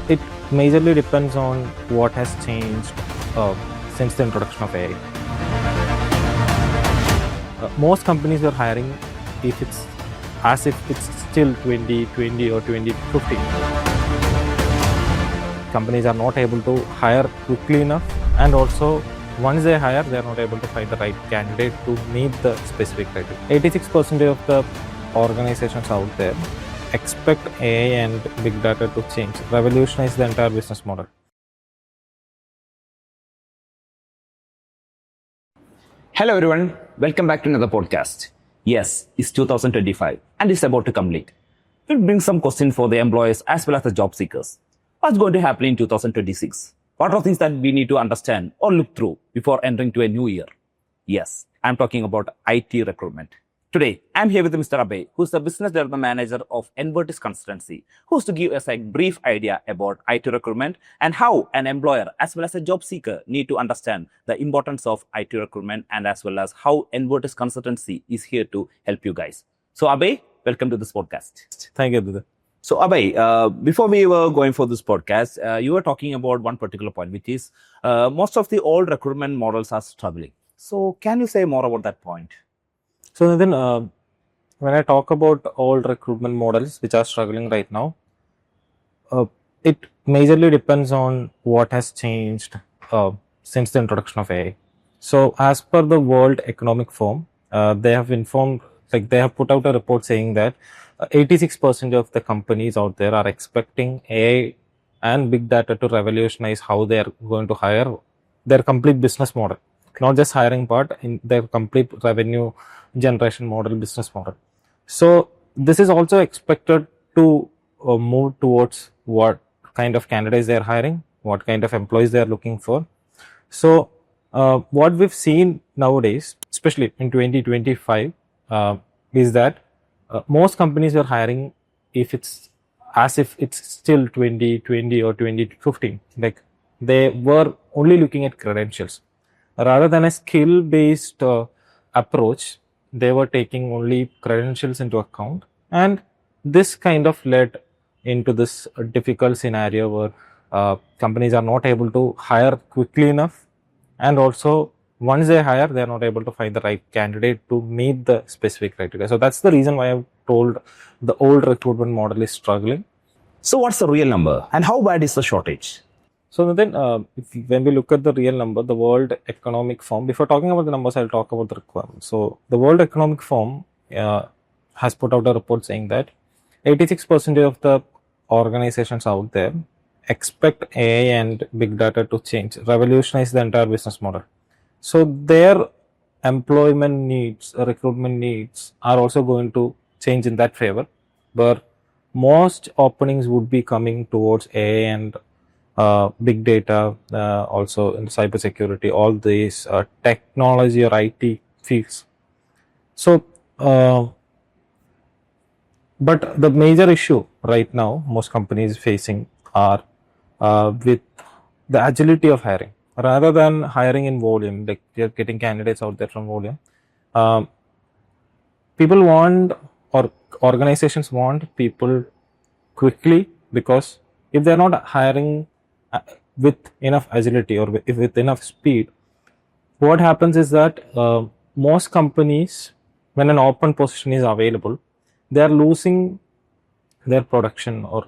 It majorly depends on what has changed since the introduction of AI. Most companies are hiring if it's still 2020 or 2015. Companies are not able to hire quickly enough, and also once they hire, they are not able to find the right candidate to meet the specific criteria. 86% of the organizations out there expect AI and big data to change, revolutionize the entire business model. Hello everyone, welcome back to another podcast. Yes, it's 2025 and it's about to complete. It brings some questions for the employers as well as the job seekers. What's going to happen in 2026? What are things that we need to understand or look through before entering to a new year? Yes, I'm talking about IT recruitment. Today, I'm here with Mr. Abhay, who's the Business Development Manager of Envertiz Consultancy, who's to give us a brief idea about IT recruitment and how an employer as well as a job seeker need to understand the importance of IT recruitment and as well as how Envertiz Consultancy is here to help you guys. So Abhay, welcome to this podcast. Thank you, Abhay. So Abhay, before we were going for this podcast, you were talking about one particular point, which is most of the old recruitment models are struggling. So can you say more about that point? So then, when I talk about old recruitment models which are struggling right now, it majorly depends on what has changed since the introduction of AI. So as per the World Economic Forum, they have informed, they have put out a report saying that 86% of the companies out there are expecting AI and big data to revolutionize how they are going to hire their complete business model. Not just hiring part, in their complete revenue generation model, business model. So this is also expected to move towards what kind of candidates they are hiring, what kind of employees they are looking for. So what we've seen nowadays, especially in 2025, is that most companies are hiring if it's still 2020 or 2015. Like they were only looking at credentials. Rather than a skill-based approach, they were taking only credentials into account. And this kind of led into this difficult scenario where companies are not able to hire quickly enough. And also, once they hire, they are not able to find the right candidate to meet the specific criteria. So that's the reason why I've told the old recruitment model is struggling. So what's the real number and how bad is the shortage? So then, when we look at the real number, the World Economic Forum, before talking about the numbers, I'll talk about the requirements. So the World Economic Forum has put out a report saying that 86% of the organizations out there expect AI and big data to change, revolutionize the entire business model. So their employment needs, recruitment needs are also going to change in that favor, where most openings would be coming towards AI and big data, also in cybersecurity, all these technology or IT fields. So, but the major issue right now most companies facing are with the agility of hiring. Rather than hiring in volume, like you're getting candidates out there from volume, people want, or organizations want people quickly, because if they're not hiring with enough agility or with enough speed, what happens is that most companies, when an open position is available, they are losing their production, or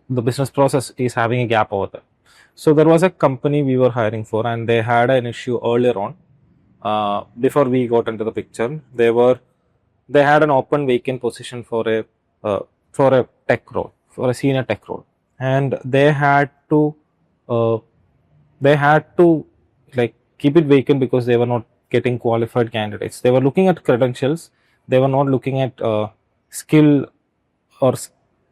the business process is having a gap over there. So there was a company we were hiring for, and they had an issue earlier on. Before we got into the picture, they had an open vacant position for a tech role, for a senior tech role, and they had to like keep it vacant because they were not getting qualified candidates. They were looking at credentials. They were not looking at skill, or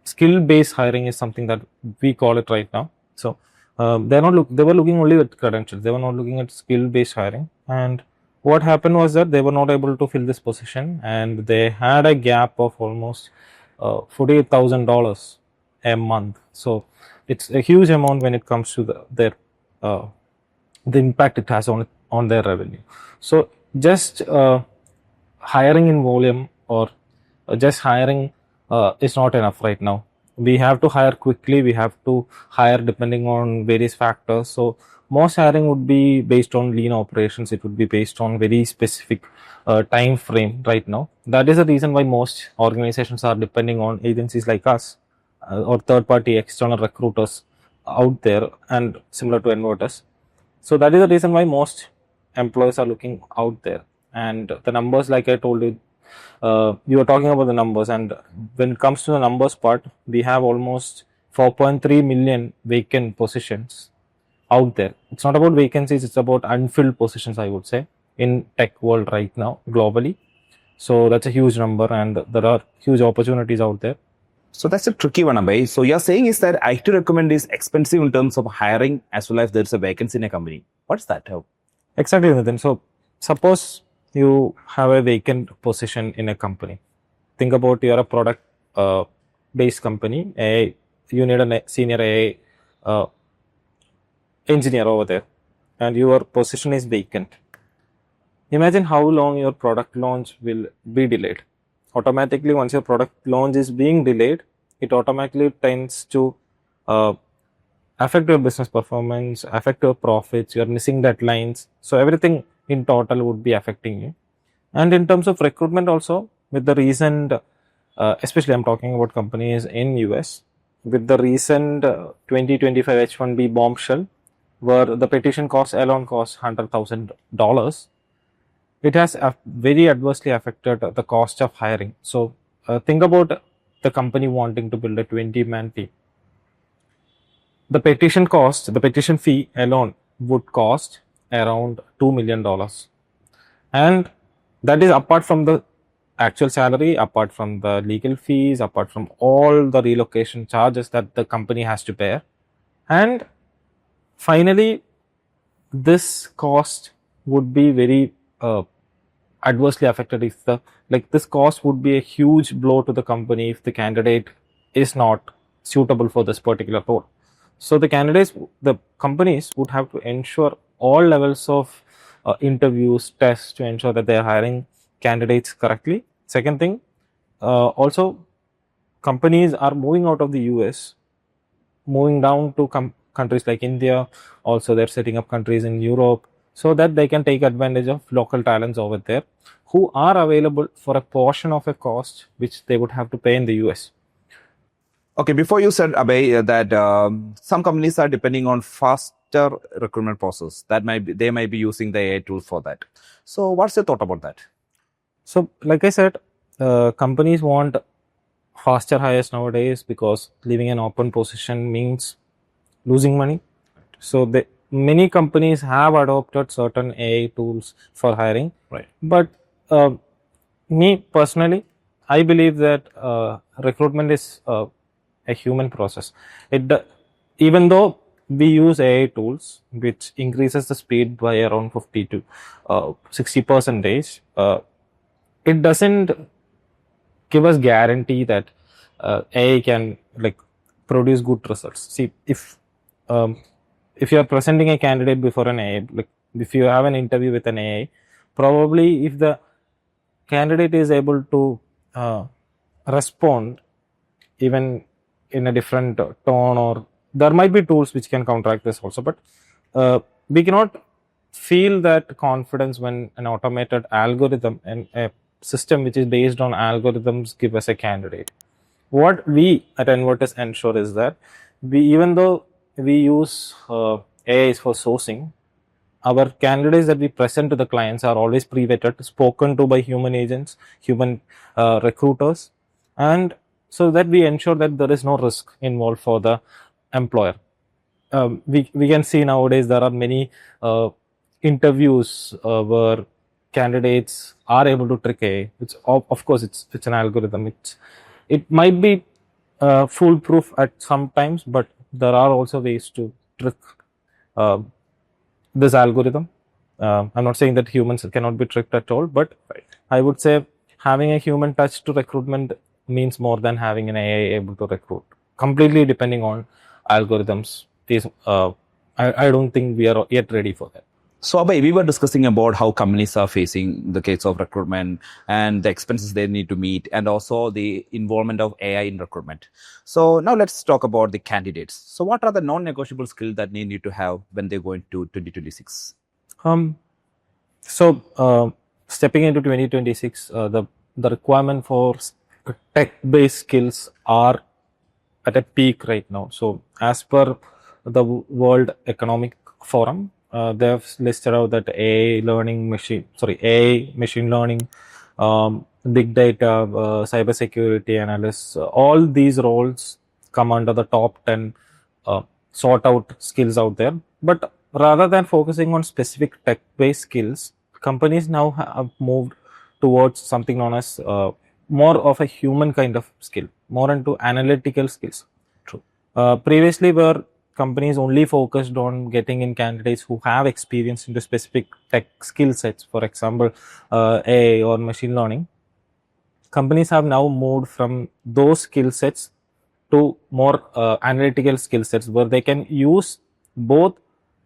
skill-based hiring is something that we call it right now. So they were looking only at credentials. They were not looking at skill-based hiring. And what happened was that they were not able to fill this position, and they had a gap of almost $48,000 a month. So it's a huge amount when it comes to the impact it has on their revenue. So just hiring in volume, or just hiring is not enough right now. we have to hire quickly, we have to hire depending on various factors. So most hiring would be based on lean operations, it would be based on very specific time frame right now. That is the reason why most organizations are depending on agencies like us or third party external recruiters out there and similar to Envertez. So that is the reason why most employers are looking out there. And the numbers, like I told you, you were talking about the numbers, and when it comes to the numbers part, we have almost 4.3 million vacant positions out there. It's not about vacancies, it's about unfilled positions, I would say, in tech world right now globally. So that's a huge number, and there are huge opportunities out there. So that's a tricky one, Abhay. So you're saying is that IT recruitment is expensive in terms of hiring as well as there's a vacancy in a company. What's that? How? Exactly, Nathan. So suppose you have a vacant position in a company. Think about you're a product based company. You need a senior AI engineer over there, and your position is vacant. Imagine how long your product launch will be delayed. Automatically, once your product launch is being delayed, it automatically tends to uh, affect your business performance, affect your profits, you're missing deadlines. So everything in total would be affecting you. And in terms of recruitment also, with the recent, especially I'm talking about companies in US, with the recent 2025 H1B bombshell, where the petition cost alone costs $100,000, it has very adversely affected the cost of hiring. So think about the company wanting to build a 20-man team. The petition fee alone would cost around $2 million. And that is apart from the actual salary, apart from the legal fees, apart from all the relocation charges that the company has to bear. And finally, this cost would be very adversely affected if this cost would be a huge blow to the company if the candidate is not suitable for this particular role. So the companies would have to ensure all levels of interviews, tests to ensure that they are hiring candidates correctly. Second thing, also companies are moving out of the US, moving down to countries like India. Also, they're setting up countries in Europe so that they can take advantage of local talents over there who are available for a portion of a cost which they would have to pay in the US. Okay, before you said, Abhay, that some companies are depending on faster recruitment process. They might be using the AI tools for that. So what's your thought about that? So, like I said, companies want faster hires nowadays because leaving an open position means losing money. So, many companies have adopted certain AI tools for hiring. Right. But me personally, I believe that recruitment is a human process. Even though we use AI tools, which increases the speed by around 50 to 60%, it doesn't give us guarantee that AI can produce good results. See, if you are presenting a candidate before an AI, if you have an interview with an AI, probably if the candidate is able to respond even in a different tone, or there might be tools which can counteract this also, but we cannot feel that confidence when an automated algorithm and a system which is based on algorithms give us a candidate. What we at Envertiz ensure is that even though we use AIs for sourcing, our candidates that we present to the clients are always pre-vetted, spoken to by human agents, human recruiters, and so that we ensure that there is no risk involved for the employer. We can see nowadays there are many interviews where candidates are able to trick AI. Of course it's an algorithm. It might be foolproof at some times, but there are also ways to trick this algorithm. I'm not saying that humans cannot be tricked at all, but I would say having a human touch to recruitment means more than having an AI able to recruit. Completely depending on algorithms is I don't think we are yet ready for that. So, Abhay, we were discussing about how companies are facing the case of recruitment and the expenses they need to meet, and also the involvement of AI in recruitment. So, now let's talk about the candidates. So, what are the non-negotiable skills that they need to have when they go into 2026? Um, so, stepping into 2026, the requirement for tech-based skills are at a peak right now. So, as per the World Economic Forum, they have listed out that AI, machine learning, big data, cyber security analysts, all these roles come under the top 10 sort out skills out there. But rather than focusing on specific tech based skills, companies now have moved towards something known as more of a human kind of skill, more into analytical skills. True. Previously, where companies only focused on getting in candidates who have experience into specific tech skill sets, for example, AI or machine learning, companies have now moved from those skill sets to more analytical skill sets where they can use both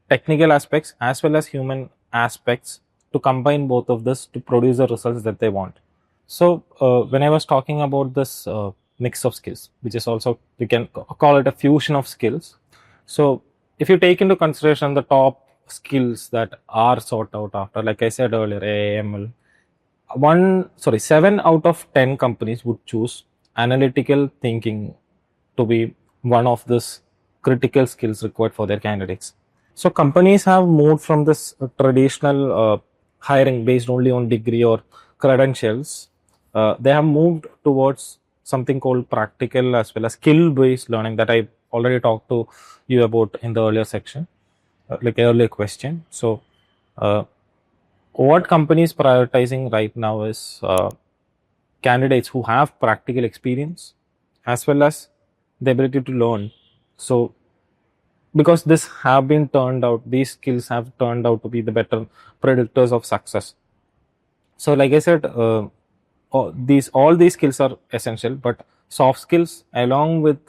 technical aspects as well as human aspects to combine both of this to produce the results that they want. So, when I was talking about this mix of skills, which is also, we can call it a fusion of skills. So, if you take into consideration the top skills that are sought out after, like I said earlier, AML, 7 out of 10 companies would choose analytical thinking to be one of this critical skills required for their candidates. So companies have moved from this traditional hiring based only on degree or credentials. They have moved towards something called practical as well as skill based learning that I already talked to you about in the earlier section, like earlier question. So what companies prioritizing right now is candidates who have practical experience as well as the ability to learn. So because these skills have turned out to be the better predictors of success. So like I said, all these skills are essential, but soft skills along with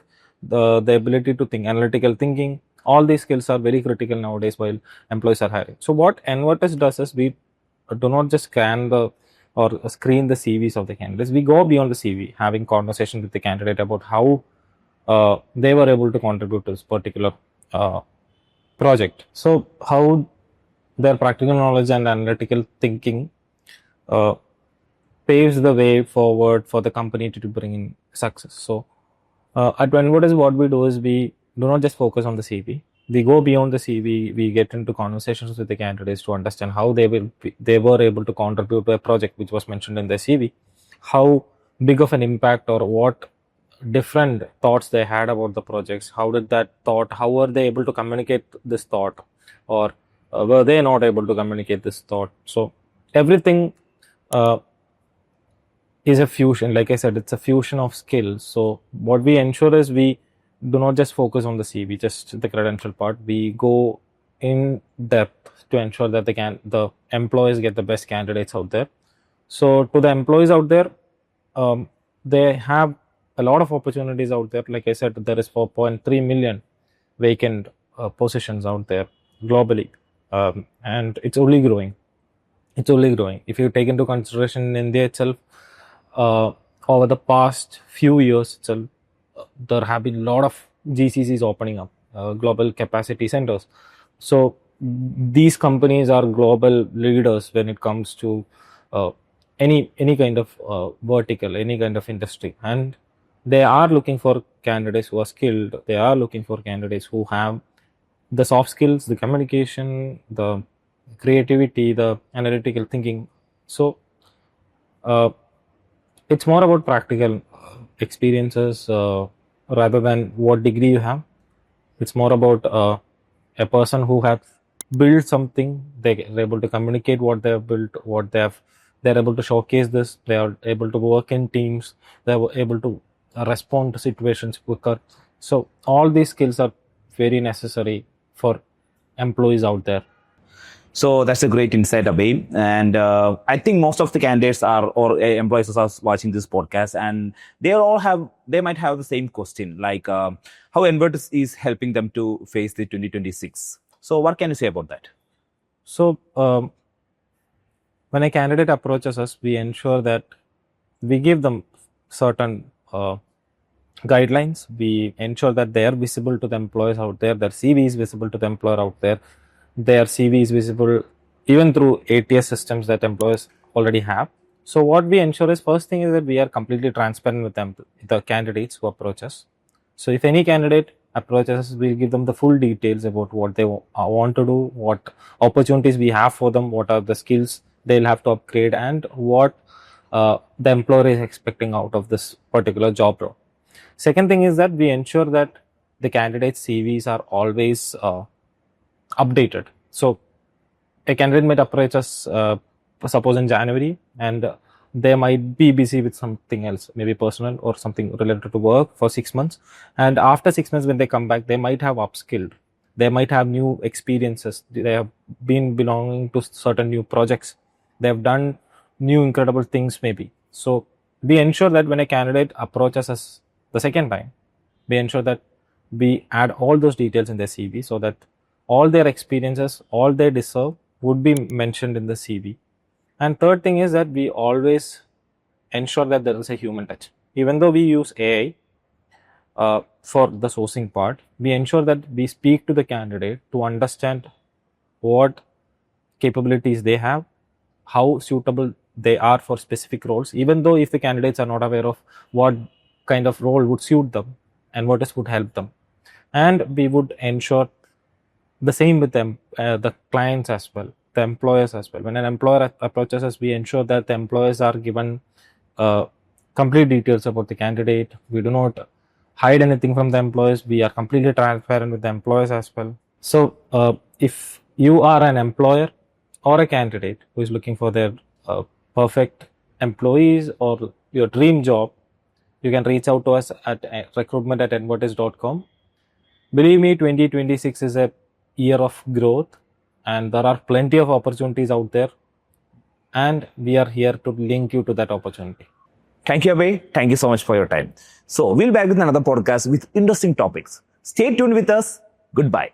the ability to think, analytical thinking, all these skills are very critical nowadays while employees are hiring. So what Envertiz does is we do not just scan the or screen the CVs of the candidates. We go beyond the CV, having conversation with the candidate about how they were able to contribute to this particular project. So how their practical knowledge and analytical thinking uh, paves the way forward for the company to bring in success. So at Envertiz, what we do is we do not just focus on the CV. We go beyond the CV. We get into conversations with the candidates to understand how they were able to contribute to a project which was mentioned in the CV, how big of an impact or what different thoughts they had about the projects, how were they able to communicate this thought, or were they not able to communicate this thought. So everything is a fusion. Like I said, it's a fusion of skills. So what we ensure is we do not just focus on the CV, just the credential part. We go in depth to ensure that the employees get the best candidates out there. So to the employees out there, they have a lot of opportunities out there. Like I said, there is 4.3 million vacant positions out there globally, and it's only growing. It's only growing. If you take into consideration in India itself, over the past few years itself, there have been a lot of GCCs opening up, global capacity centers. So these companies are global leaders when it comes to any kind of vertical, any kind of industry, and they are looking for candidates who are skilled. They are looking for candidates who have the soft skills, the communication, the creativity, the analytical thinking. So uh, it's more about practical experiences rather than what degree you have. It's more about a person who has built something. They're able to communicate what they have built, they're able to showcase this. They are able to work in teams. They are able to respond to situations quicker. So all these skills are very necessary for employees out there. So that's a great insight, Abhay. And I think most of the candidates employees are watching this podcast, and they might have the same question, like how Envertiz is helping them to face the 2026. So what can you say about that? So, when a candidate approaches us, we ensure that we give them certain guidelines. We ensure that they are visible to the employers out there, their CV is visible to the employer out there, their CV is visible even through ATS systems that employers already have. So what we ensure is, first thing is that we are completely transparent with them, the candidates who approach us. So if any candidate approaches us, we'll give them the full details about what they want to do, what opportunities we have for them, what are the skills they'll have to upgrade, and what the employer is expecting out of this particular job role. Second thing is that we ensure that the candidates' CVs are always updated. So a candidate might approach us, suppose in January, and they might be busy with something else, maybe personal or something related to work for 6 months. And after 6 months, when they come back, they might have upskilled. They might have new experiences. They have been belonging to certain new projects. They have done new incredible things, maybe. So we ensure that when a candidate approaches us the second time, we ensure that we add all those details in their CV, so that all their experiences, all they deserve, would be mentioned in the CV. And third thing is that we always ensure that there is a human touch. Even though we use AI for the sourcing part, we ensure that we speak to the candidate to understand what capabilities they have, how suitable they are for specific roles, even though if the candidates are not aware of what kind of role would suit them and what would help them. And we would ensure the same with them, the clients as well, the employers as well. When an employer approaches us, we ensure that the employers are given complete details about the candidate. We do not hide anything from the employers. We are completely transparent with the employers as well. So if you are an employer or a candidate who is looking for their perfect employees or your dream job, you can reach out to us at recruitment@envertiz.com. Believe me, 2026 is a year of growth, and there are plenty of opportunities out there, and we are here to link you to that opportunity. Thank you, Abhay. Thank you so much for your time. So we'll be back with another podcast with interesting topics. Stay tuned with us. Goodbye.